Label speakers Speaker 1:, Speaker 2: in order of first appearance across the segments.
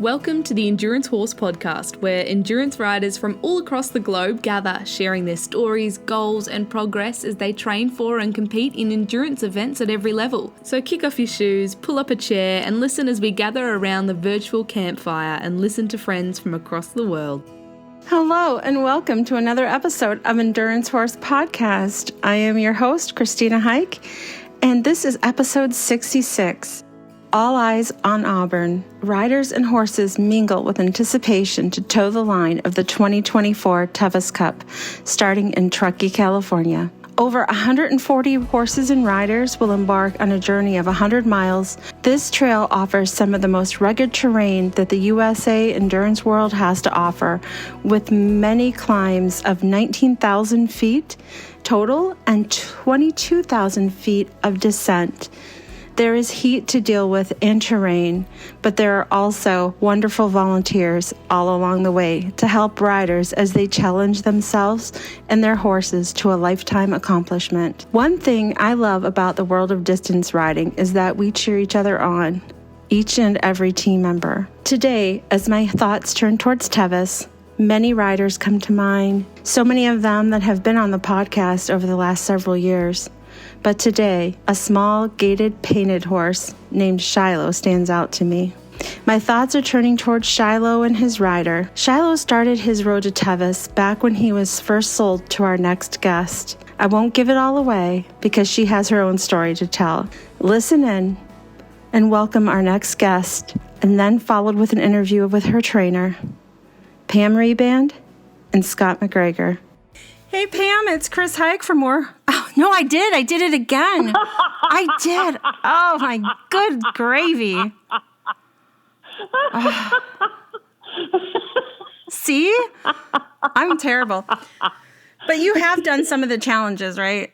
Speaker 1: Welcome to the Endurance Horse Podcast, where endurance riders from all across the globe gather, sharing their stories, goals, and progress as they train for and compete in endurance events at every level. So kick off your shoes, pull up a chair, and listen as we gather around the virtual campfire and listen to friends from across the world.
Speaker 2: Hello, and welcome to another episode of Endurance Horse Podcast. I am your host, Christina Hike, and this is episode 66. All eyes on Auburn. Riders and horses mingle with anticipation to toe the line of the 2024 Tevis Cup, starting in Truckee, California. Over 140 horses and riders will embark on a journey of 100 miles. This trail offers some of the most rugged terrain that the USA endurance world has to offer, with many climbs of 19,000 feet total and 22,000 feet of descent. There is heat to deal with and terrain, but there are also wonderful volunteers all along the way to help riders as they challenge themselves and their horses to a lifetime accomplishment. One thing I love about the world of distance riding is that we cheer each other on, each and every team member. Today, as my thoughts turn towards Tevis, many riders come to mind, so many of them that have been on the podcast over the last several years. But today, a small, gated, painted horse named Shiloh stands out to me. My thoughts are turning towards Shiloh and his rider. Shiloh started his road to Tevis back when he was first sold to our next guest. I won't give it all away because she has her own story to tell. Listen in and welcome our next guest, and then followed with an interview with her trainer, Pamela Reband and Scot McGregor. Hey, Pam, it's Chris Hike from more. Oh, no, I did it again. I did. Oh, my good gravy. Oh. See? I'm terrible. But you have done some of the challenges, right?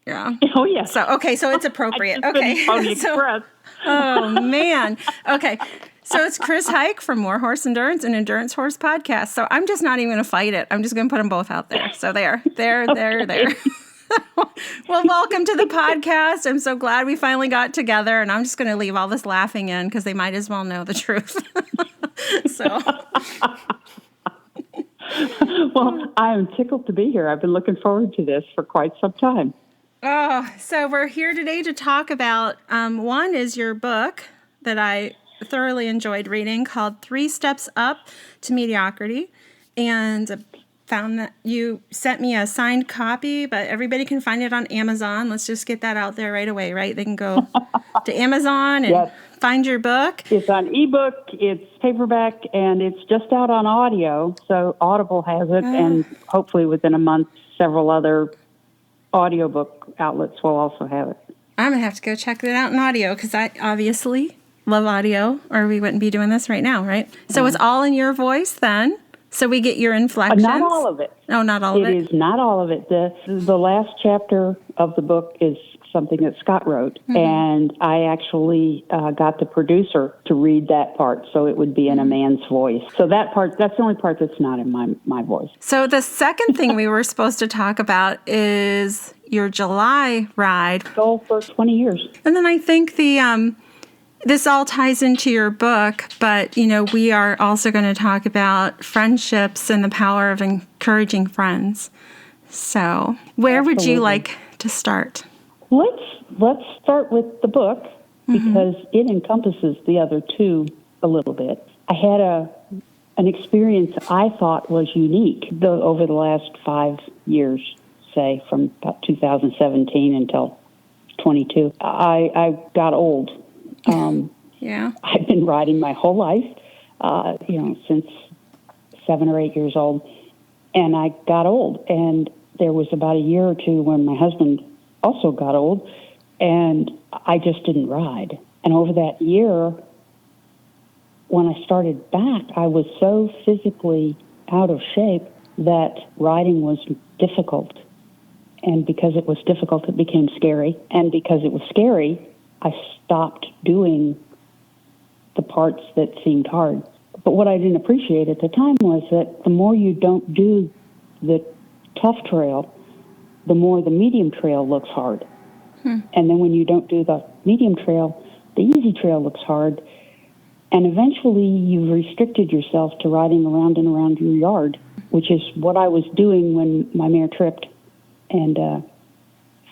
Speaker 2: Yeah.
Speaker 3: Oh, yeah.
Speaker 2: So it's appropriate. Okay.
Speaker 3: Express.
Speaker 2: Oh, man. Okay. So it's Chris Hike from More Horse Endurance and Endurance Horse Podcast. So I'm just not even going to fight it. I'm just going to put them both out there. So there. Well, welcome to the podcast. I'm so glad we finally got together, and I'm just going to leave all this laughing in because they might as well know the truth.
Speaker 3: Well, I am tickled to be here. I've been looking forward to this for quite some time.
Speaker 2: Oh, so we're here today to talk about, one is your book that I thoroughly enjoyed reading called 3 Steps Up to Mediocrity, and found that you sent me a signed copy, but everybody can find it on Amazon. Let's just get that out there right away, right? They can go to Amazon and find your book.
Speaker 3: It's on ebook, it's paperback, and it's just out on audio. So Audible has it, and hopefully within a month, several other audiobook outlets will also have it.
Speaker 2: I'm going to have to go check that out in audio because I obviously love audio, or we wouldn't be doing this right now, right? So it's all in your voice then? So we get your inflections?
Speaker 3: Not all of it.
Speaker 2: Oh, not all of it?
Speaker 3: It is not all of it. The last chapter of the book is something that Scott wrote, and I actually got the producer to read that part so it would be in a man's voice. So that's the only part that's not in my voice.
Speaker 2: So the second thing we were supposed to talk about is your July ride.
Speaker 3: Goal for 20 years.
Speaker 2: And then I think this all ties into your book, but, we are also going to talk about friendships and the power of encouraging friends. So where would you like to start?
Speaker 3: Let's start with the book because it encompasses the other two a little bit. I had an experience I thought was unique over the last 5 years, say from about 2017 until 22. I got old. I've been riding my whole life, since 7 or 8 years old, and I got old. And there was about a year or two when my husband also got old, and I just didn't ride. And over that year, when I started back, I was so physically out of shape that riding was difficult. And because it was difficult, it became scary. And because it was scary, I stopped doing the parts that seemed hard. But what I didn't appreciate at the time was that the more you don't do the tough trail, the more the medium trail looks hard. And then when you don't do the medium trail, the easy trail looks hard. And eventually you've restricted yourself to riding around and around your yard, which is what I was doing when my mare tripped and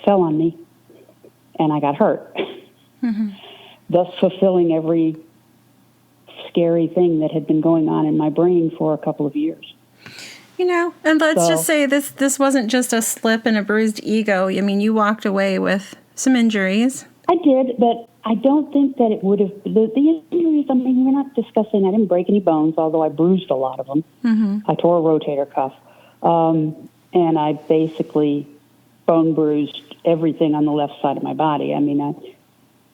Speaker 3: fell on me, and I got hurt. Thus fulfilling every scary thing that had been going on in my brain for a couple of years.
Speaker 2: And let's just say this wasn't just a slip and a bruised ego. I mean, you walked away with some injuries.
Speaker 3: I did, but I don't think that it would have... The injuries, I mean, we're not discussing... I didn't break any bones, although I bruised a lot of them. I tore a rotator cuff. And I basically bone bruised everything on the left side of my body. I mean,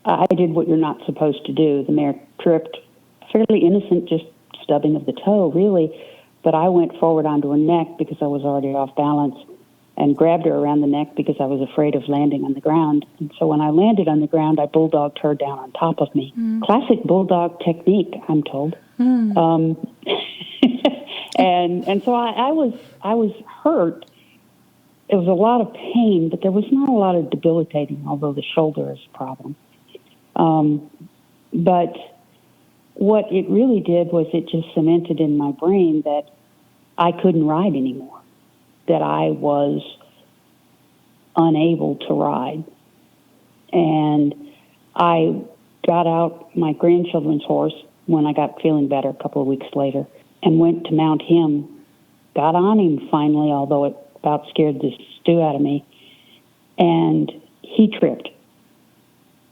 Speaker 3: I did what you're not supposed to do. The mare tripped, fairly innocent, just stubbing of the toe, really. But I went forward onto her neck because I was already off balance, and grabbed her around the neck because I was afraid of landing on the ground. And so when I landed on the ground, I bulldogged her down on top of me. Classic bulldog technique, I'm told. And so I was hurt. It was a lot of pain, but there was not a lot of debilitating, although the shoulder is a problem. But what it really did was it just cemented in my brain that I couldn't ride anymore, that I was unable to ride. And I got out my grandchildren's horse when I got feeling better a couple of weeks later and went to mount him, got on him finally, although it about scared the stew out of me, and he tripped.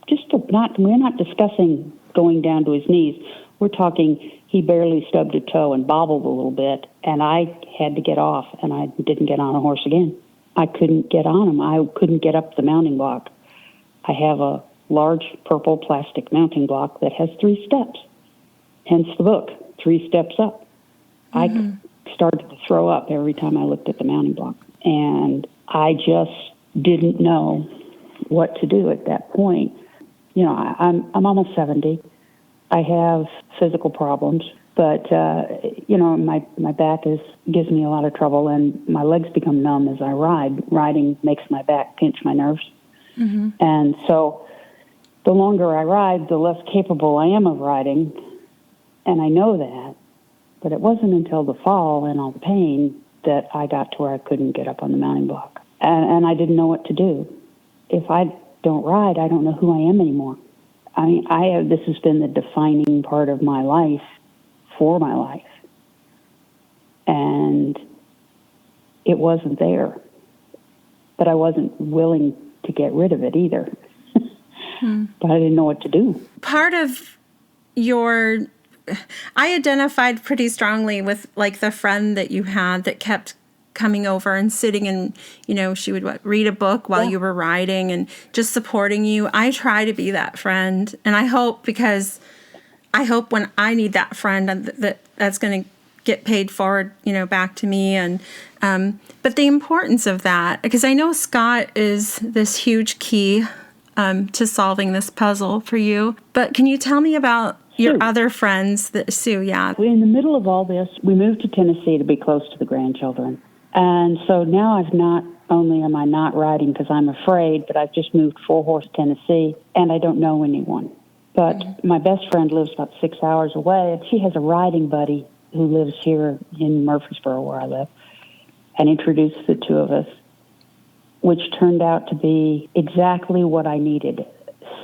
Speaker 3: We're not discussing going down to his knees. We're talking he barely stubbed a toe and bobbled a little bit, and I had to get off, and I didn't get on a horse again. I couldn't get on him. I couldn't get up the mounting block. I have a large purple plastic mounting block that has 3 steps, hence the book, 3 Steps Up. I started to throw up every time I looked at the mounting block, and I just didn't know what to do at that point. I'm almost 70. I have physical problems, but my back gives me a lot of trouble, and my legs become numb as I ride. Riding makes my back pinch my nerves, and so the longer I ride, the less capable I am of riding, and I know that. But it wasn't until the fall and all the pain that I got to where I couldn't get up on the mounting block, and I didn't know what to do. If I don't ride, I don't know who I am anymore. I mean, this has been the defining part of my life, for my life. And it wasn't there. But I wasn't willing to get rid of it either. But I didn't know what to do. Part of
Speaker 2: I identified pretty strongly with like the friend that you had that kept coming over and sitting and, she would read a book while you were riding and just supporting you. I try to be that friend. And I hope when I need that friend that's going to get paid forward, back to me. And, but the importance of that, because I know Scott is this huge key, to solving this puzzle for you. But can you tell me about your other friends, Sue? Yeah.
Speaker 3: In the middle of all this, we moved to Tennessee to be close to the grandchildren. And so now not only am I not riding because I'm afraid, but I've just moved 4-horse Tennessee, and I don't know anyone. But my best friend lives about 6 hours away, and she has a riding buddy who lives here in Murfreesboro, where I live, and introduced the two of us, which turned out to be exactly what I needed.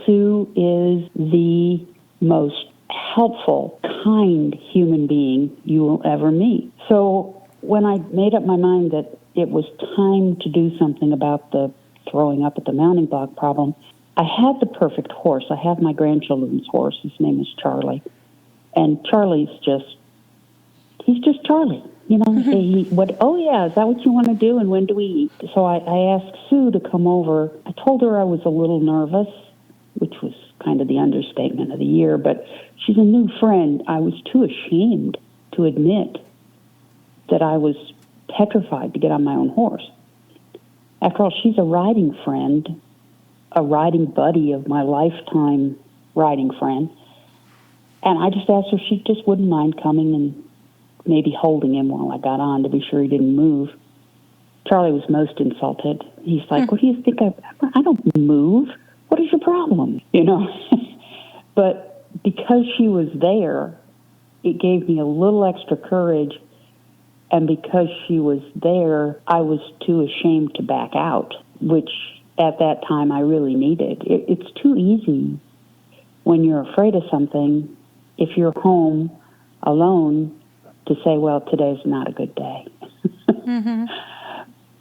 Speaker 3: Sue is the most helpful, kind human being you will ever meet. So when I made up my mind that it was time to do something about the throwing up at the mounting block problem, I had the perfect horse. I have my grandchildren's horse. His name is Charlie. And Charlie's he's just Charlie. Is that what you want to do, and when do we eat? So I asked Sue to come over. I told her I was a little nervous, which was kind of the understatement of the year, but she's a new friend. I was too ashamed to admit that I was petrified to get on my own horse. After all, she's a riding friend, a riding buddy of my lifetime riding friend. And I just asked her if she just wouldn't mind coming and maybe holding him while I got on to be sure he didn't move. Charlie was most insulted. He's like, what do you think? I don't move. What is your problem? But because she was there, it gave me a little extra courage. And because she was there, I was too ashamed to back out, which at that time I really needed. It's too easy when you're afraid of something, if you're home alone, to say, well, today's not a good day. Mm-hmm.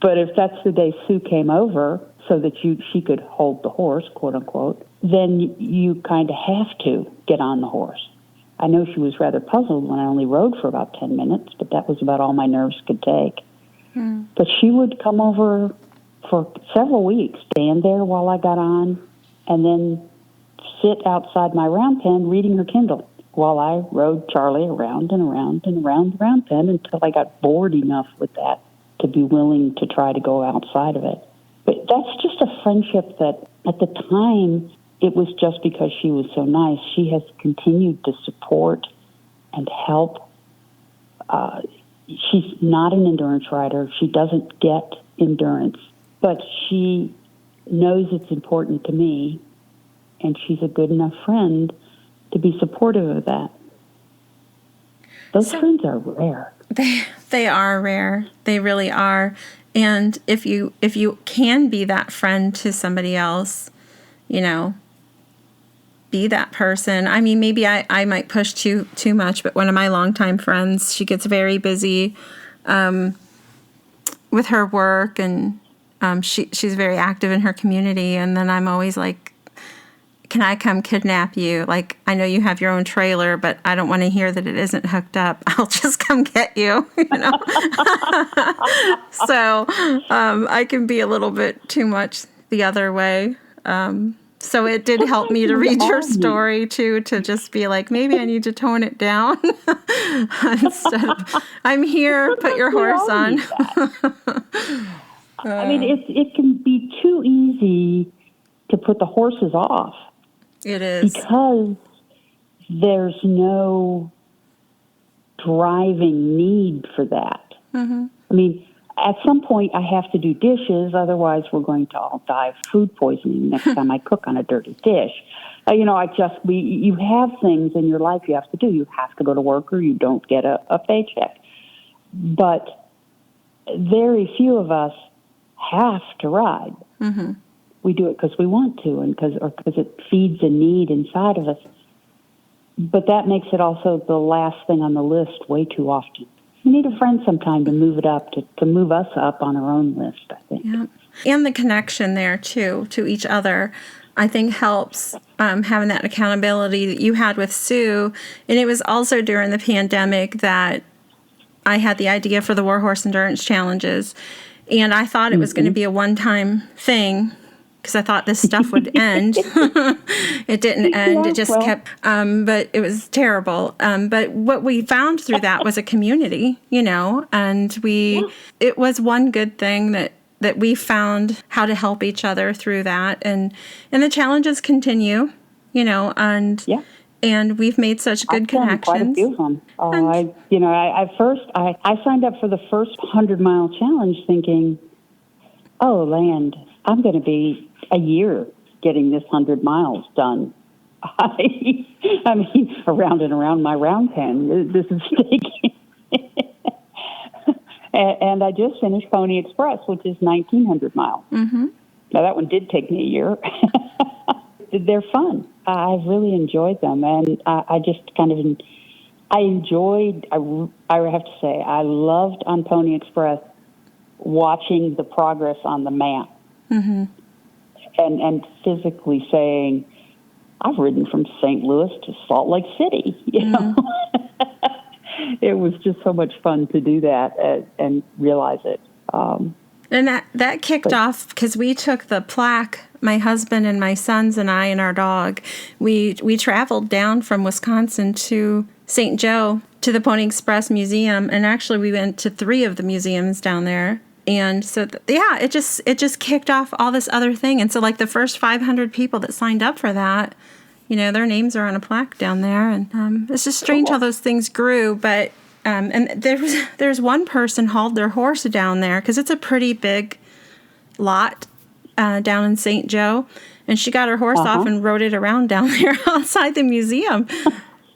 Speaker 3: But if that's the day Sue came over so that she could hold the horse, quote unquote, then you kind of have to get on the horse. I know she was rather puzzled when I only rode for about 10 minutes, but that was about all my nerves could take. Mm. But she would come over for several weeks, stand there while I got on, and then sit outside my round pen reading her Kindle while I rode Charlie around and around and around the round pen until I got bored enough with that to be willing to try to go outside of it. But that's just a friendship that at the time, it was just because she was so nice. She has continued to support and help. She's not an endurance rider. She doesn't get endurance, but she knows it's important to me, and she's a good enough friend to be supportive of that. Those friends are rare.
Speaker 2: They are rare. They really are. And if you can be that friend to somebody else, be that person. I mean, maybe I might push too much, but one of my longtime friends, she gets very busy with her work, and she's very active in her community. And then I'm always like, can I come kidnap you? Like, I know you have your own trailer, but I don't want to hear that it isn't hooked up. I'll just come get you, So I can be a little bit too much the other way. So it did help me to read your story, too, to just be like, maybe I need to tone it down. Instead of, I'm here, put your horse on.
Speaker 3: I mean, it can be too easy to put the horses off.
Speaker 2: It is.
Speaker 3: Because there's no driving need for that. Mm-hmm. I mean, at some point I have to do dishes, otherwise we're going to all die of food poisoning next time I cook on a dirty dish. You have things in your life you have to do. You have to go to work or you don't get a paycheck. But very few of us have to ride. Mm-hmm. We do it because we want to and because it feeds a need inside of us. But that makes it also the last thing on the list way too often. We need a friend sometime to move it up, to move us up on our own list, I think.
Speaker 2: Yeah. And the connection there, too, to each other, I think helps having that accountability that you had with Sue. And it was also during the pandemic that I had the idea for the Warhorse Endurance Challenges. And I thought it was going to be a one-time thing, because I thought this stuff would end. It didn't end. It just kept, but it was terrible. But what we found through that was a community, and it was one good thing that we found how to help each other through that. And the challenges continue, and we've made such good connections.
Speaker 3: Quite a few of them. I signed up for the first 100-mile challenge thinking, oh, land, I'm going to be a year getting this 100 miles done. I mean, around and around my round pen. This is taking. And I just finished Pony Express, which is 1,900 miles. Mm-hmm. Now, that one did take me a year. They're fun. I've really enjoyed them. And I just kind of, I have to say, I loved on Pony Express watching the progress on the map. Mm-hmm. And physically saying, I've ridden from St. Louis to Salt Lake City, know. It was just so much fun to do that and realize it.
Speaker 2: And that kicked off because we took the plaque, my husband and my sons and I and our dog. We traveled down from Wisconsin to St. Joe to the Pony Express Museum, and actually we went to 3 of the museums down there. And so, it just kicked off all this other thing. And so, like, the first 500 people that signed up for that, their names are on a plaque down there. And it's just strange how those things grew. But and there's one person hauled their horse down there because it's a pretty big lot down in St. Joe. and she got her horse off and rode it around down there outside the museum,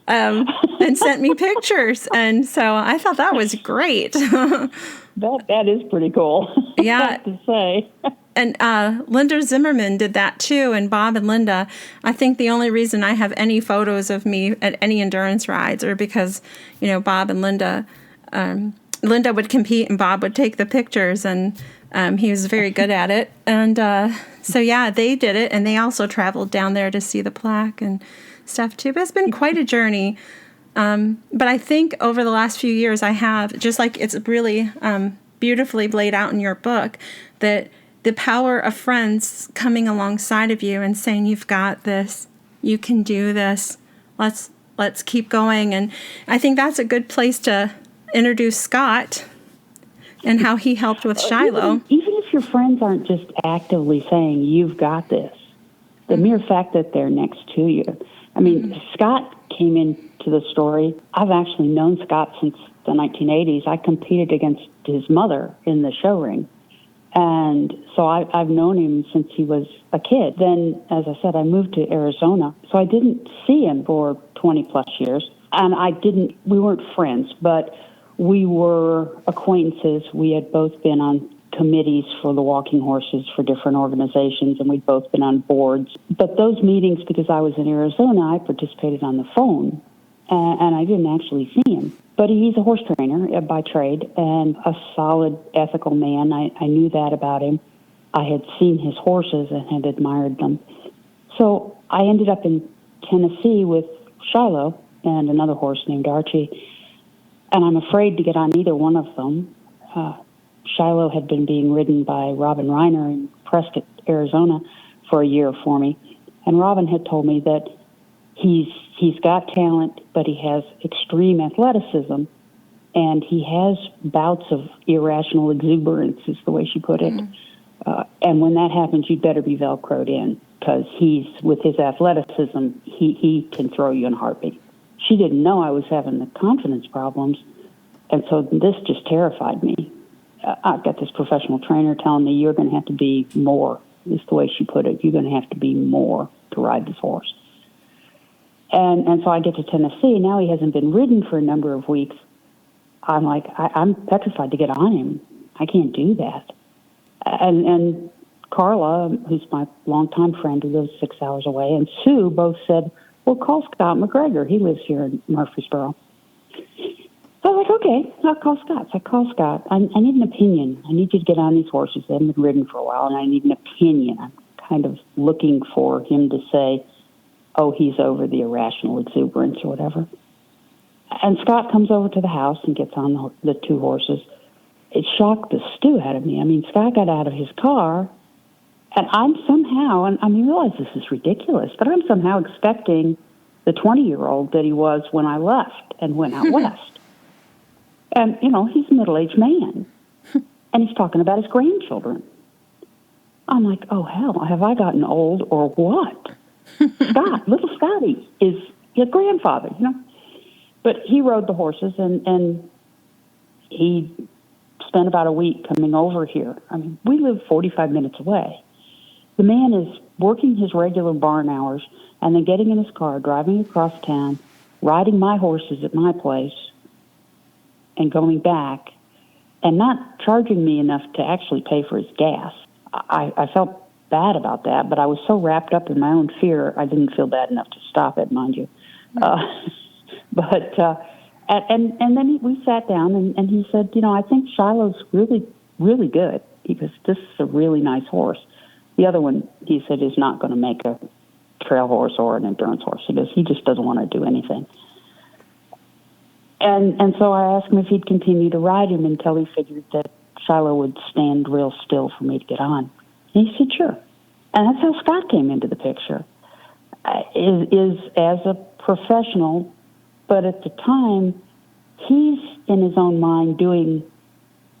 Speaker 2: and sent me pictures. And so I thought that was great.
Speaker 3: That is pretty cool.
Speaker 2: Yeah.
Speaker 3: I have to say.
Speaker 2: And Linda Zimmerman did that too, and Bob and Linda. I think the only reason I have any photos of me at any endurance rides are because, Bob and Linda, Linda would compete and Bob would take the pictures, and he was very good at it. And so, yeah, they did it, and they also traveled down there to see the plaque and stuff too. But it's been quite a journey. But I think over the last few years I have, just like it's really beautifully laid out in your book, that the power of friends coming alongside of you and saying, you've got this, you can do this, let's keep going. And I think that's a good place to introduce Scott and how he helped with Shiloh.
Speaker 3: Even if your friends aren't just actively saying, you've got this, the mere fact that they're next to you. I mean, Scott came into the story. I've actually known Scott since the 1980s. I competed against his mother in the show ring. And so I've known him since he was a kid. Then, as I said, I moved to Arizona. So I didn't see him for 20 plus years. And we weren't friends, but we were acquaintances. We had both been on committees for the walking horses for different organizations, and we'd both been on boards. But those meetings, because I was in Arizona, I participated on the phone, and I didn't actually see him. But he's a horse trainer by trade and a solid, ethical man. I knew that about him. I had seen his horses and had admired them. So I ended up in Tennessee with Shiloh and another horse named Archie, and I'm afraid to get on either one of them. Shiloh had been being ridden by Robin Reiner in Prescott, Arizona, for a year for me. And Robin had told me that he's got talent, but he has extreme athleticism, and he has bouts of irrational exuberance, is the way she put it. And when that happens, you'd better be Velcroed in, because with his athleticism, he can throw you in a heartbeat. She didn't know I was having the confidence problems, and so this just terrified me. I've got this professional trainer telling me, you're going to have to be more, is the way she put it. You're going to have to be more to ride this horse. And so I get to Tennessee. Now he hasn't been ridden for a number of weeks. I'm like, I'm petrified to get on him. I can't do that. And Carla, who's my longtime friend who lives 6 hours away, and Sue both said, well, call Scot McGregor. He lives here in Murfreesboro. So I was like, okay, I'll call Scott. So I call Scott. I need an opinion. I need you to get on these horses. They haven't been ridden for a while, and I need an opinion. I'm kind of looking for him to say, oh, he's over the irrational exuberance or whatever. And Scott comes over to the house and gets on the two horses. It shocked the stew out of me. I mean, Scott got out of his car, and I'm somehow, and I realize this is ridiculous, but I'm somehow expecting the 20-year-old that he was when I left and went out west. And, he's a middle-aged man, and he's talking about his grandchildren. I'm like, oh, hell, have I gotten old or what? Scott, little Scotty, is his grandfather, But he rode the horses, and he spent about a week coming over here. We live 45 minutes away. The man is working his regular barn hours and then getting in his car, driving across town, riding my horses at my place, and going back, and not charging me enough to actually pay for his gas. I felt bad about that, but I was so wrapped up in my own fear, I didn't feel bad enough to stop it, mind you. And then we sat down, and he said, I think Shiloh's really, really good, because this is a really nice horse. The other one, he said, is not going to make a trail horse or an endurance horse. He just doesn't want to do anything. And so I asked him if he'd continue to ride him until he figured that Shiloh would stand real still for me to get on. And he said, sure. And that's how Scott came into the picture, is as a professional, but at the time, he's in his own mind doing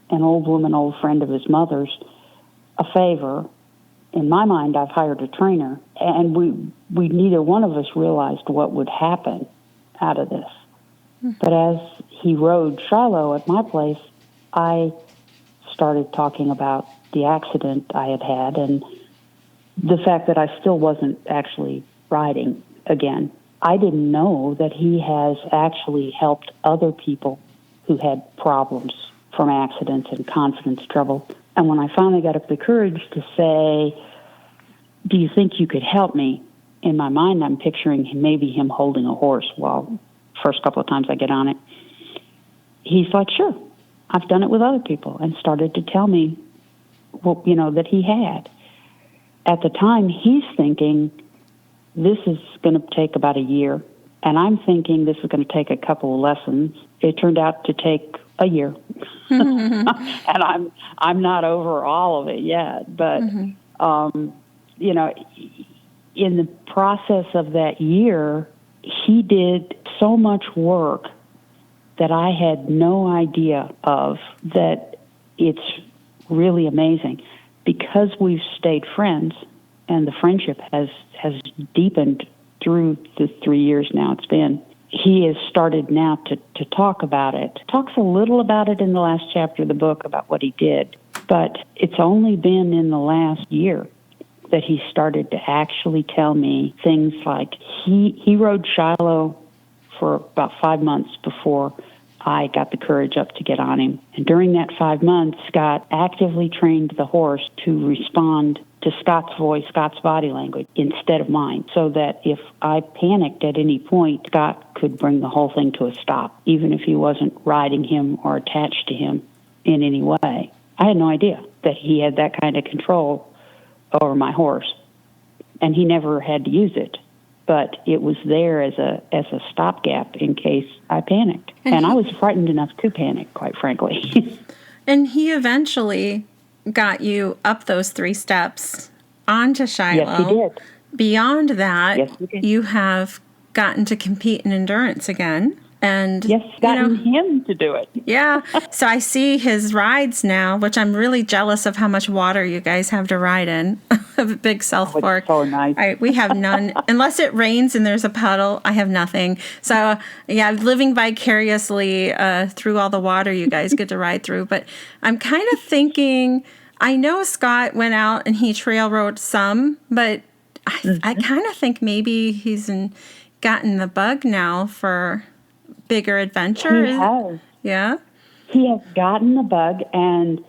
Speaker 3: an old friend of his mother's a favor. In my mind, I've hired a trainer, and we neither one of us realized what would happen out of this. But as he rode Shiloh at my place, I started talking about the accident I had had, and the fact that I still wasn't actually riding again. I didn't know that he has actually helped other people who had problems from accidents and confidence trouble. And when I finally got up the courage to say, do you think you could help me? In my mind, I'm picturing maybe him holding a horse while first couple of times I get on it. He's like, sure, I've done it with other people, and started to tell me, well, that he had. At the time, he's thinking, this is going to take about a year, and I'm thinking this is going to take a couple of lessons. It turned out to take a year, and I'm not over all of it yet. But in the process of that year, he did so much work that I had no idea of. That it's really amazing, because we've stayed friends, and the friendship has deepened through the 3 years now it's been. He has started now to talk about it. Talks a little about it in the last chapter of the book about what he did, but it's only been in the last year that he started to actually tell me things like he rode Shiloh for about 5 months before I got the courage up to get on him. And during that 5 months, Scott actively trained the horse to respond to Scott's voice, Scott's body language, instead of mine, so that if I panicked at any point, Scott could bring the whole thing to a stop, even if he wasn't riding him or attached to him in any way. I had no idea that he had that kind of control over my horse, and he never had to use it. But it was there as a stopgap in case I panicked. And I was frightened enough to panic, quite frankly.
Speaker 2: And he eventually got you up those 3 steps onto Shiloh.
Speaker 3: Yes, he did.
Speaker 2: Beyond that,
Speaker 3: yes, he did.
Speaker 2: You have gotten to compete in endurance again. And
Speaker 3: yes, gotten him to do it.
Speaker 2: Yeah. So I see his rides now, which I'm really jealous of how much water you guys have to ride in. A big South Fork.
Speaker 3: It's so nice.
Speaker 2: We have none. Unless it rains and there's a puddle, I have nothing. So, yeah, living vicariously through all the water you guys get to ride through. But I'm kind of thinking, I know Scott went out and he trail rode some, but I kind of think maybe he's gotten the bug now for bigger adventure.
Speaker 3: He has.
Speaker 2: Yeah?
Speaker 3: He has gotten the bug, and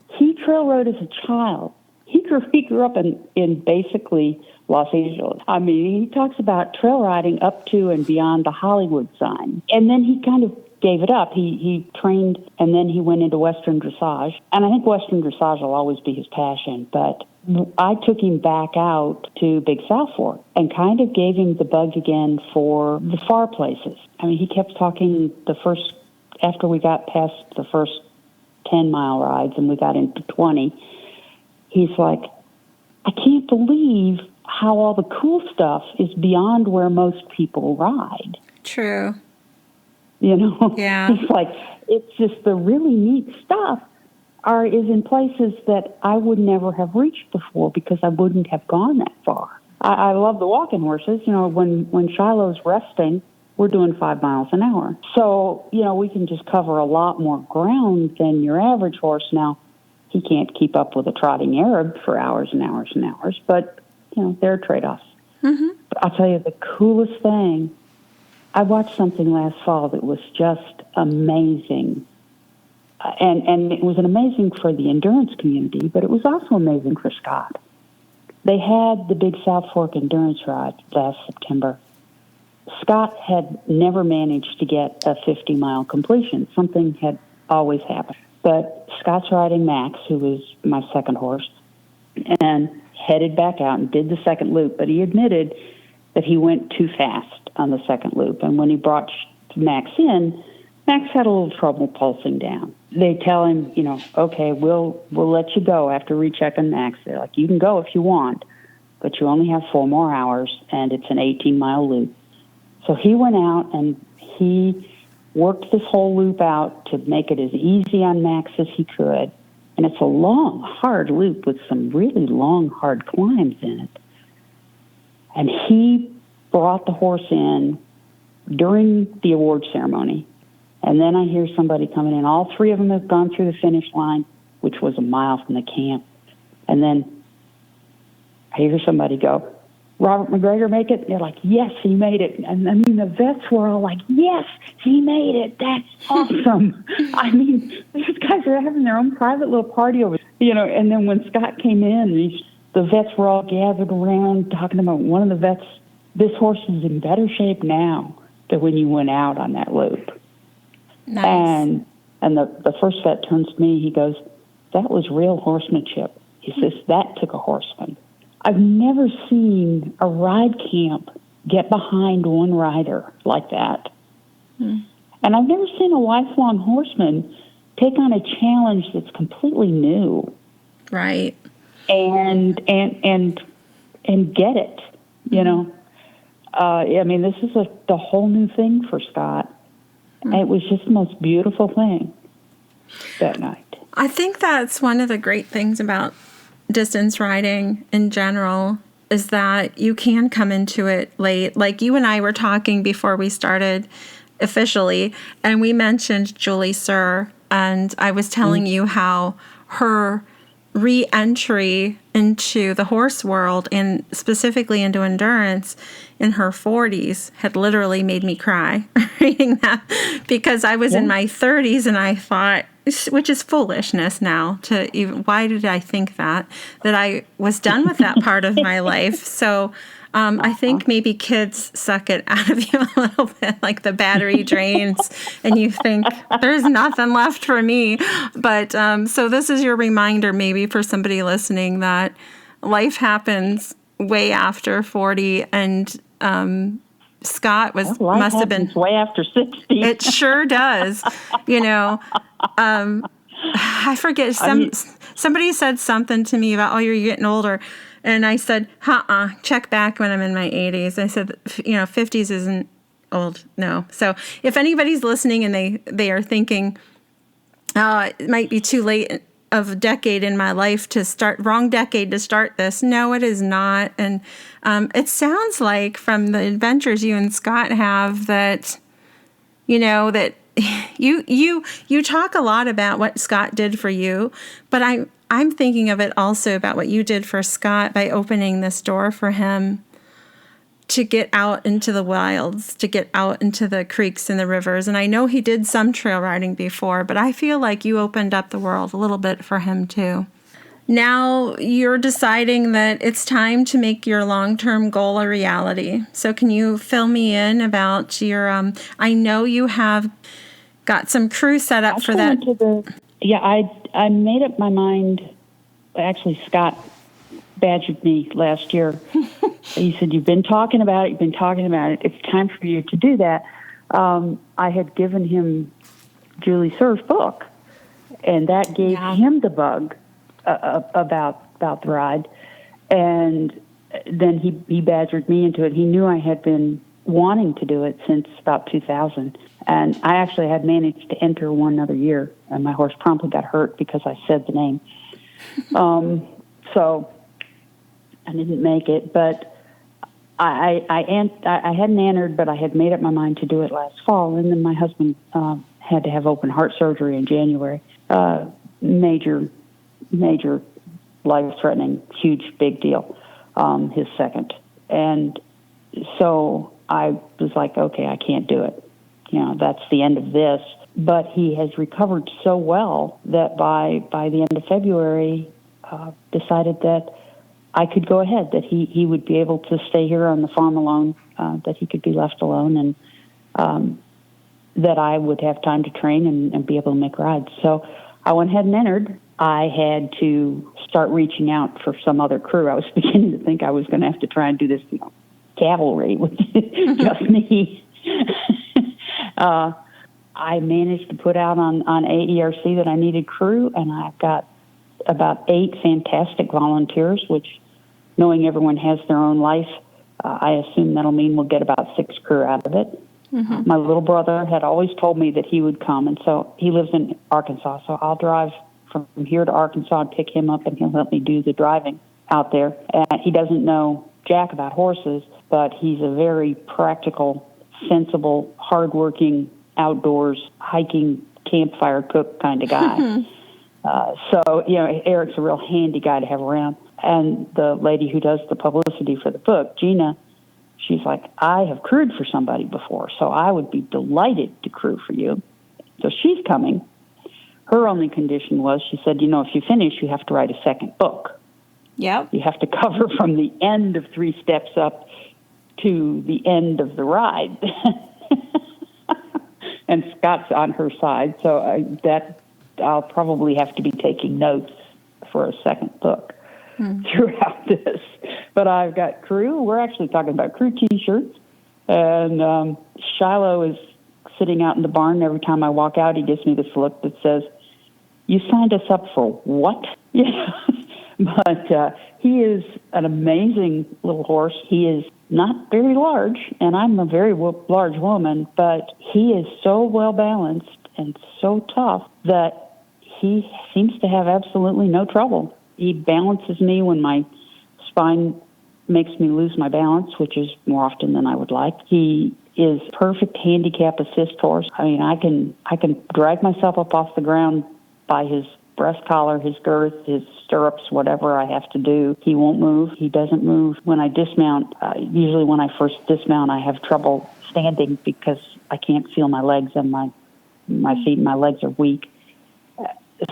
Speaker 3: he trail rode as a child. He grew up in basically Los Angeles. I mean, he talks about trail riding up to and beyond the Hollywood sign. And then he kind of gave it up. He trained, and then he went into Western dressage. And I think Western dressage will always be his passion. But I took him back out to Big South Fork and kind of gave him the bug again for the far places. I mean, he kept talking after we got past the first 10-mile rides and we got into 20, he's like, I can't believe how all the cool stuff is beyond where most people ride.
Speaker 2: True.
Speaker 3: Yeah. He's like, it's just the really neat stuff is in places that I would never have reached before because I wouldn't have gone that far. I love the walking horses. When Shiloh's resting, we're doing 5 miles an hour. So, we can just cover a lot more ground than your average horse. Now, he can't keep up with a trotting Arab for hours and hours and hours, but, there are trade-offs.
Speaker 2: Mm-hmm.
Speaker 3: But I'll tell you, the coolest thing, I watched something last fall that was just amazing. And it was amazing for the endurance community, but it was also amazing for Scott. They had the Big South Fork endurance ride last September. Scott had never managed to get a 50-mile completion. Something had always happened. But Scott's riding Max, who was my second horse, and headed back out and did the second loop. But he admitted that he went too fast on the second loop. And when he brought Max in, Max had a little trouble pulsing down. They tell him, okay, we'll let you go after rechecking Max. They're like, you can go if you want, but you only have 4 more hours, and it's an 18-mile loop. So he went out and he worked this whole loop out to make it as easy on Max as he could. And it's a long, hard loop with some really long, hard climbs in it. And he brought the horse in during the award ceremony. And then I hear somebody coming in. All 3 of them have gone through the finish line, which was a mile from the camp. And then I hear somebody go, Robert McGregor make it? And they're like, yes, he made it. And I mean, the vets were all like, yes, he made it. That's awesome. I mean, these guys are having their own private little party over, and then when Scott came in, the vets were all gathered around talking about one of the vets. This horse is in better shape now than when you went out on that loop.
Speaker 2: Nice.
Speaker 3: And the first vet turns to me, he goes, that was real horsemanship. He says, that took a horseman. I've never seen a ride camp get behind one rider like that. And I've never seen a lifelong horseman take on a challenge that's completely new.
Speaker 2: Right.
Speaker 3: And get it, I mean, this is the whole new thing for Scott. And it was just the most beautiful thing that night.
Speaker 2: I think that's one of the great things about distance riding in general is that you can come into it late. Like you and I were talking before we started officially, and we mentioned Julie Sir, and I was telling you how her re-entry into the horse world and specifically into endurance in her 40s had literally made me cry reading that, because I was in my 30s and I thought, which is foolishness now to even, why did I think that I was done with that part of my life. So I think maybe kids suck it out of you a little bit, like the battery drains, and you think there's nothing left for me. But so this is your reminder, maybe for somebody listening, that life happens way after 40, and Scott must have been
Speaker 3: way after 60.
Speaker 2: It sure does. I forget. Somebody said something to me about, you're getting older. And I said, check back when I'm in my 80s. I said, 50s isn't old. No. So if anybody's listening and they are thinking, it might be too late of a decade in my life to start, wrong decade to start this. No, it is not. And it sounds like from the adventures you and Scott have that, that you talk a lot about what Scott did for you, but I'm thinking of it also about what you did for Scott by opening this door for him to get out into the wilds, to get out into the creeks and the rivers. And I know he did some trail riding before, but I feel like you opened up the world a little bit for him too. Now you're deciding that it's time to make your long-term goal a reality. So can you fill me in about your, I know you have got some crew set up for that.
Speaker 3: I made up my mind. Actually, Scott badgered me last year. He said, you've been talking about it. It's time for you to do that. I had given him Julie Sir's book, and that gave him the bug about the ride. And then he badgered me into it. He knew I had been wanting to do it since about 2000. And I actually had managed to enter one other year, and my horse promptly got hurt because I said the name. So I didn't make it, but I hadn't entered, but I had made up my mind to do it last fall. And then my husband had to have open heart surgery in January. Major, life-threatening, huge, big deal. His second. And so I was like, okay, I can't do it. That's the end of this. But he has recovered so well that by the end of February, decided that I could go ahead, that he would be able to stay here on the farm alone, that he could be left alone, and that I would have time to train and be able to make rides. So I went ahead and entered. I had to start reaching out for some other crew. I was beginning to think I was going to have to try and do this cavalry with just me. I managed to put out on AERC that I needed crew, and I've got about 8 fantastic volunteers, which, knowing everyone has their own life, I assume that'll mean we'll get about 6 crew out of it. Mm-hmm. My little brother had always told me that he would come, and so he lives in Arkansas, so I'll drive from here to Arkansas and pick him up, and he'll help me do the driving out there. And he doesn't know jack about horses, but he's a very practical, sensible, hardworking, outdoors, hiking, campfire cook kind of guy. So, Eric's a real handy guy to have around. And the lady who does the publicity for the book, Gina, she's like, I have crewed for somebody before, so I would be delighted to crew for you. So she's coming. Her only condition was, she said, if you finish, you have to write a second book.
Speaker 2: Yep.
Speaker 3: You have to cover from the end of 3 Steps Up to the end of the ride. And Scott's on her side, so I'll probably have to be taking notes for a second book throughout this. But I've got crew. We're actually talking about crew T-shirts. And Shiloh is sitting out in the barn. Every time I walk out, he gives me this look that says, you signed us up for what? But he is an amazing little horse. He is not very large, and I'm a very large woman, but he is so well balanced and so tough that he seems to have absolutely no trouble. He balances me when my spine makes me lose my balance, which is more often than I would like. He is perfect handicap assist horse. I mean, I can drag myself up off the ground by his breast collar, his girth, his stirrups, whatever I have to do. He won't move. He doesn't move. When I dismount, usually when I first dismount, I have trouble standing because I can't feel my legs and my feet and my legs are weak.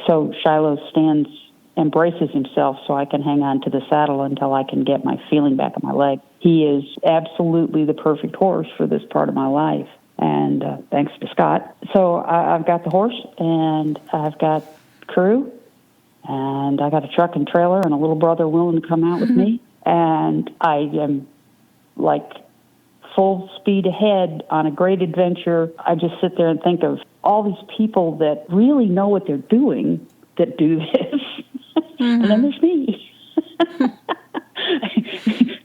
Speaker 3: So Shiloh stands and braces himself so I can hang on to the saddle until I can get my feeling back in my leg. He is absolutely the perfect horse for this part of my life, and thanks to Scott. So I've got the horse, and I've got crew, and I got a truck and trailer and a little brother willing to come out with me, and I am like full speed ahead on a great adventure. I just sit there and think of all these people that really know what they're doing that do this. And then there's me.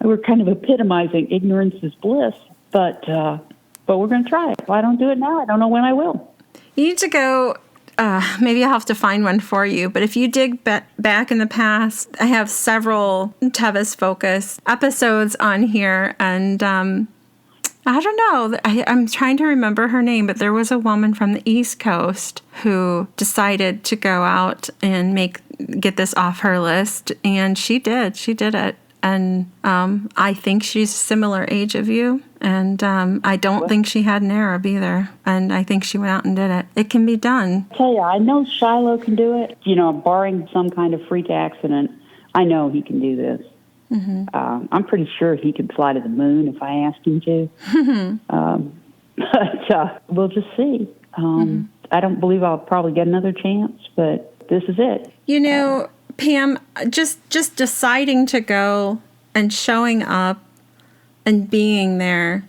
Speaker 3: We're kind of epitomizing ignorance is bliss, but we're going to try it. If I don't do it now, I don't know when I will.
Speaker 2: You need to go, maybe I'll have to find one for you, but if you dig back in the past, I have several Tevis focus episodes on here, and I don't know, I'm trying to remember her name, but there was a woman from the East Coast who decided to go out and get this off her list, and she did it. And I think she's similar age of you, and I don't think she had an Arab either, and I think she went out and did it. It can be done.
Speaker 3: I tell you, I know Shiloh can do it. Barring some kind of freak accident, I know he can do this. I'm pretty sure he could fly to the moon if I asked him to. But we'll just see. I don't believe I'll probably get another chance, but this is it.
Speaker 2: Pam, just deciding to go and showing up and being there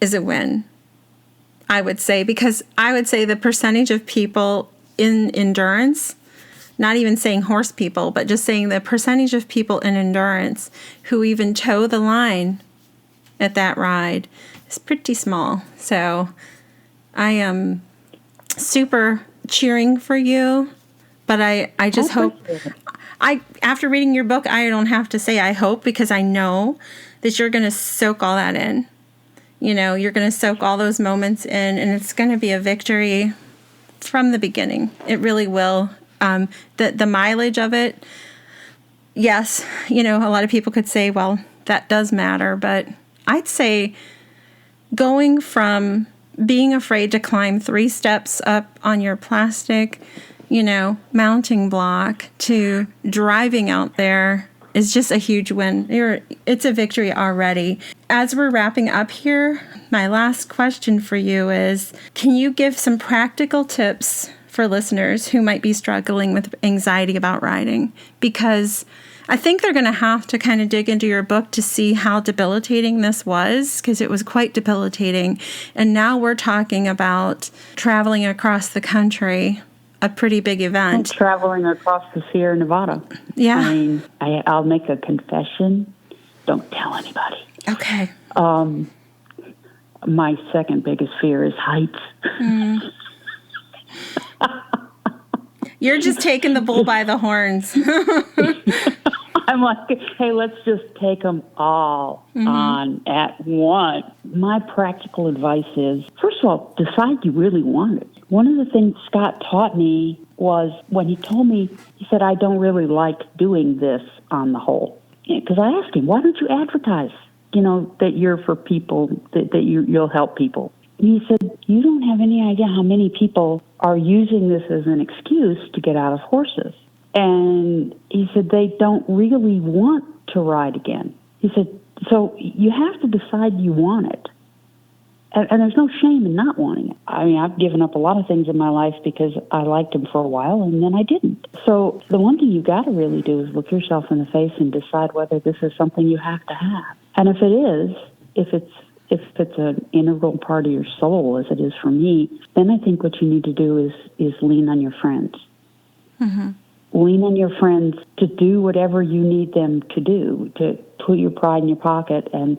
Speaker 2: is a win, I would say, because I would say the percentage of people in endurance, not even saying horse people, but just saying the percentage of people in endurance who even toe the line at that ride is pretty small. So I am super cheering for you. But I just hope, after reading your book, I don't have to say I hope, because I know that you're going to soak all that in. You're going to soak all those moments in, and it's going to be a victory from the beginning. It really will. The mileage of it, yes, a lot of people could say, well, that does matter. But I'd say going from being afraid to climb 3 steps up on your plastic mounting block to driving out there is just a huge win. It's a victory already. As we're wrapping up here, my last question for you is, can you give some practical tips for listeners who might be struggling with anxiety about riding? Because I think they're going to have to kind of dig into your book to see how debilitating this was, because it was quite debilitating. And now we're talking about traveling across the country, a pretty big event.
Speaker 3: I'm traveling across the Sierra Nevada.
Speaker 2: Yeah.
Speaker 3: I mean, I'll make a confession. Don't tell anybody.
Speaker 2: Okay.
Speaker 3: My second biggest fear is heights.
Speaker 2: You're just taking the bull by the horns.
Speaker 3: I'm like, hey, let's just take them all on at once. My practical advice is, first of all, decide you really want it. One of the things Scott taught me was when he told me, he said, I don't really like doing this on the whole. Because I asked him, why don't you advertise, that you're for people, that you'll help people? And he said, you don't have any idea how many people are using this as an excuse to get out of horses. And he said, they don't really want to ride again. He said, so you have to decide you want it. And there's no shame in not wanting it. I mean, I've given up a lot of things in my life because I liked them for a while and then I didn't. So the one thing you got to really do is look yourself in the face and decide whether this is something you have to have. And if it is, if it's an integral part of your soul, as it is for me, then I think what you need to do is lean on your friends. Mm-hmm. Lean on your friends to do whatever you need them to do, to put your pride in your pocket and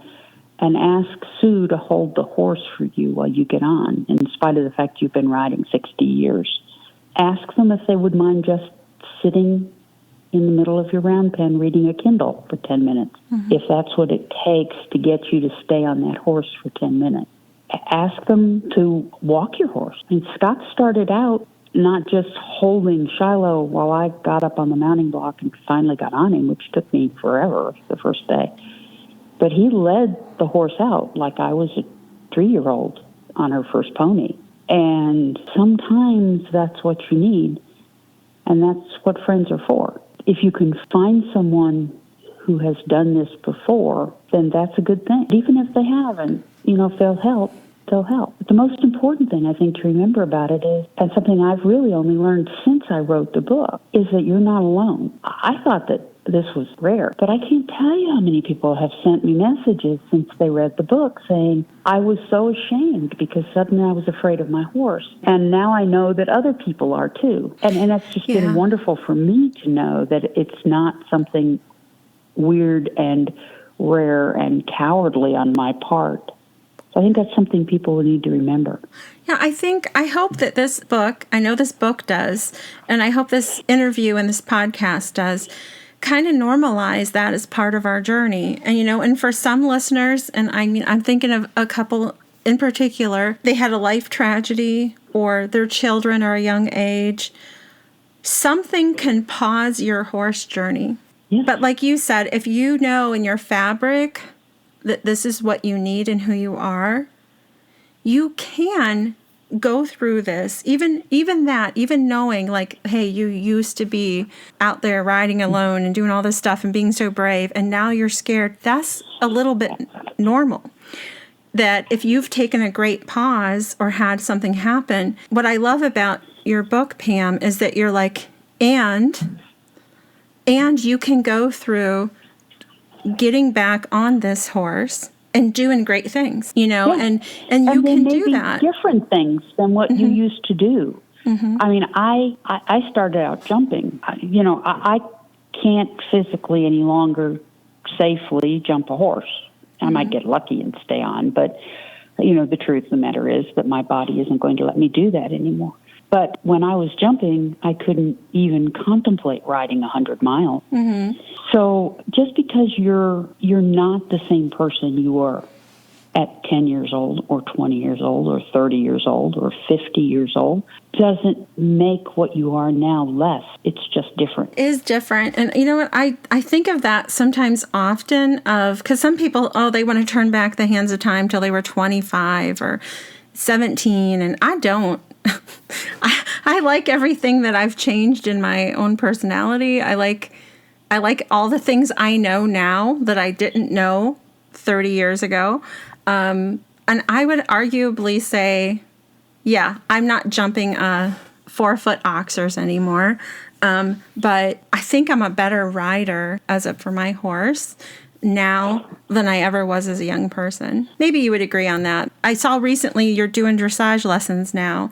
Speaker 3: ask Sue to hold the horse for you while you get on, in spite of the fact you've been riding 60 years. Ask them if they would mind just sitting in the middle of your round pen reading a Kindle for 10 minutes, if that's what it takes to get you to stay on that horse for 10 minutes. Ask them to walk your horse. I mean, Scott started out not just holding Shiloh while I got up on the mounting block and finally got on him, which took me forever the first day. But he led the horse out like I was a 3-year-old on her first pony. And sometimes that's what you need, and that's what friends are for. If you can find someone who has done this before, then that's a good thing. Even if they haven't, if they'll help, they'll help. But the most important thing I think to remember about it is, and something I've really only learned since I wrote the book, is that you're not alone. I thought that this was rare, but I can't tell you how many people have sent me messages since they read the book saying, I was so ashamed because suddenly I was afraid of my horse. And now I know that other people are too. And that's just been wonderful for me to know that it's not something weird and rare and cowardly on my part. So I think that's something people will need to remember.
Speaker 2: Yeah, I hope that this book, I know this book does, and I hope this interview and this podcast does, kind of normalize that as part of our journey. And, and for some listeners, and I mean, I'm thinking of a couple in particular, they had a life tragedy or their children are a young age. Something can pause your horse journey. Yeah. But like you said, if you know in your fabric that this is what you need and who you are, you can go through this, even knowing like, hey, you used to be out there riding alone and doing all this stuff and being so brave, and now you're scared. That's a little bit normal. That if you've taken a great pause or had something happen, what I love about your book, Pam, is that you're like, and you can go through getting back on this horse and doing great things, and you can do that.
Speaker 3: Different things than what you used to do. Mm-hmm. I mean, I started out jumping. I can't physically any longer safely jump a horse. I might get lucky and stay on, but the truth of the matter is that my body isn't going to let me do that anymore. But when I was jumping, I couldn't even contemplate riding 100 miles. Mm-hmm. So just because you're not the same person you were at 10 years old or 20 years old or 30 years old or 50 years old doesn't make what you are now less. It's just different.
Speaker 2: It is different. And you know what? I think of that sometimes often because some people, they want to turn back the hands of time till they were 25 or 17, and I don't. I like everything that I've changed in my own personality. I like all the things I know now that I didn't know 30 years ago. And I would arguably say, yeah, I'm not jumping 4-foot oxers anymore. But I think I'm a better rider for my horse now than I ever was as a young person. Maybe you would agree on that. I saw recently you're doing dressage lessons now.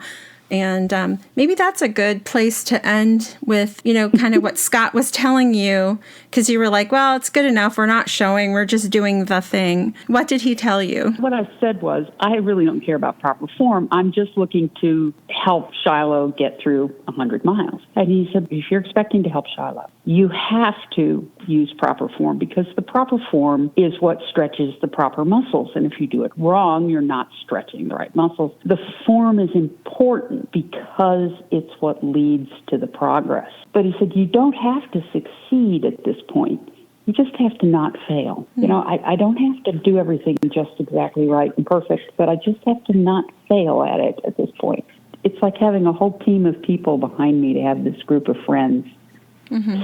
Speaker 2: And maybe that's a good place to end with, kind of what Scott was telling you, because you were like, well, it's good enough. We're not showing. We're just doing the thing. What did he tell you?
Speaker 3: What I said was, I really don't care about proper form. I'm just looking to help Shiloh get through 100 miles. And he said, if you're expecting to help Shiloh, you have to use proper form, because the proper form is what stretches the proper muscles. And if you do it wrong, you're not stretching the right muscles. The form is important. because it's what leads to the progress. But he said, you don't have to succeed at this point. You just have to not fail. You know, I don't have to do everything just exactly right and perfect, but I just have to not fail at it at this point. It's like having a whole team of people behind me to have this group of friends.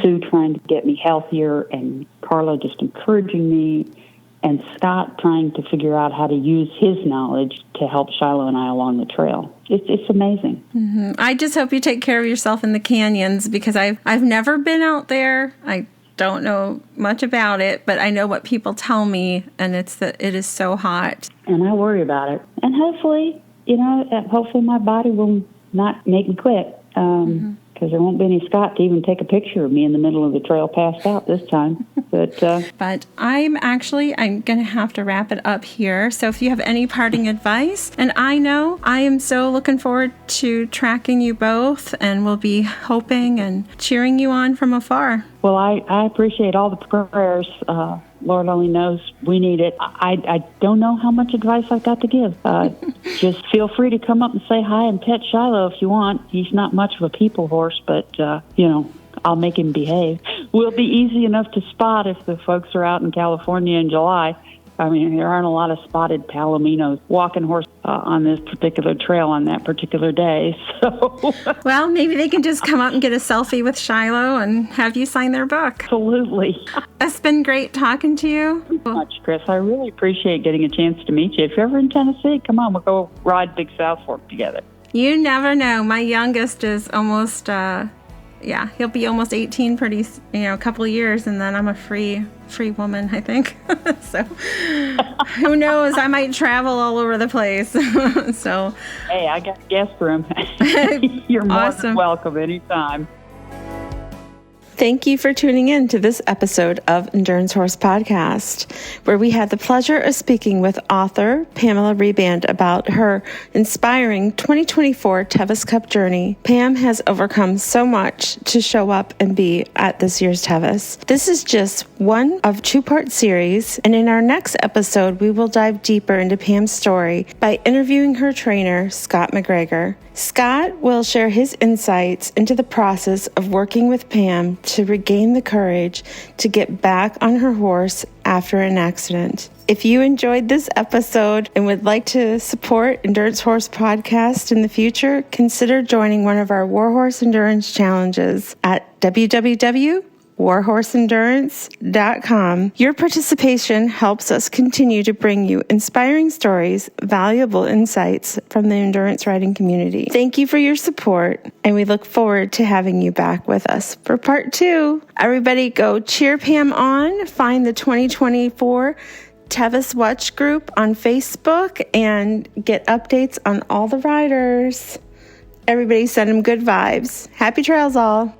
Speaker 3: Sue trying to get me healthier, and Carla just encouraging me, and Scott trying to figure out how to use his knowledge to help Shiloh and I along the trail. It's amazing.
Speaker 2: I just hope you take care of yourself in the canyons, because I've never been out there. I don't know much about it, but I know what people tell me, and it's that it is so hot.
Speaker 3: And I worry about it. And hopefully, hopefully my body will not make me quit. Because there won't be any Scott to even take a picture of me in the middle of the trail passed out this time. But
Speaker 2: I'm going to have to wrap it up here. So if you have any parting advice, and I know I am so looking forward to tracking you both, and we'll be hoping and cheering you on from afar.
Speaker 3: Well, I appreciate all the prayers. Lord only knows we need it. I don't know how much advice I've got to give. Just feel free to come up and say hi and pet Shiloh if you want. He's not much of a people horse, but, I'll make him behave. Will be easy enough to spot if the folks are out in California in July. I mean, there aren't a lot of spotted palominos walking horse on this particular trail on that particular day. So,
Speaker 2: well, maybe they can just come up and get a selfie with Shiloh and have you sign their book.
Speaker 3: Absolutely.
Speaker 2: It's been great talking to you.
Speaker 3: Thank you much, Chris. I really appreciate getting a chance to meet you. If you're ever in Tennessee, come on, we'll go ride Big South Fork together.
Speaker 2: You never know. My youngest is almost, he'll be almost 18 pretty, a couple of years, and then I'm a free woman, I think. So who knows? I might travel all over the place. So
Speaker 3: hey, I got a guest room. You're more than welcome anytime.
Speaker 2: Thank you for tuning in to this episode of Endurance Horse Podcast, where we had the pleasure of speaking with author Pamela Reband about her inspiring 2024 Tevis Cup journey. Pam has overcome so much to show up and be at this year's Tevis. This is just one of two-part series, and in our next episode, we will dive deeper into Pam's story by interviewing her trainer, Scot McGregor. Scott will share his insights into the process of working with Pam to regain the courage to get back on her horse after an accident. If you enjoyed this episode and would like to support Endurance Horse Podcast in the future, consider joining one of our Warhorse Endurance Challenges at www.warhorseendurance.com. Your participation helps us continue to bring you inspiring stories, valuable insights from the endurance riding community. Thank you for your support, and we look forward to having you back with us for part 2. Everybody go cheer Pam on, find the 2024 Tevis Watch group on Facebook, and get updates on all the riders. Everybody send them good vibes. Happy trails all.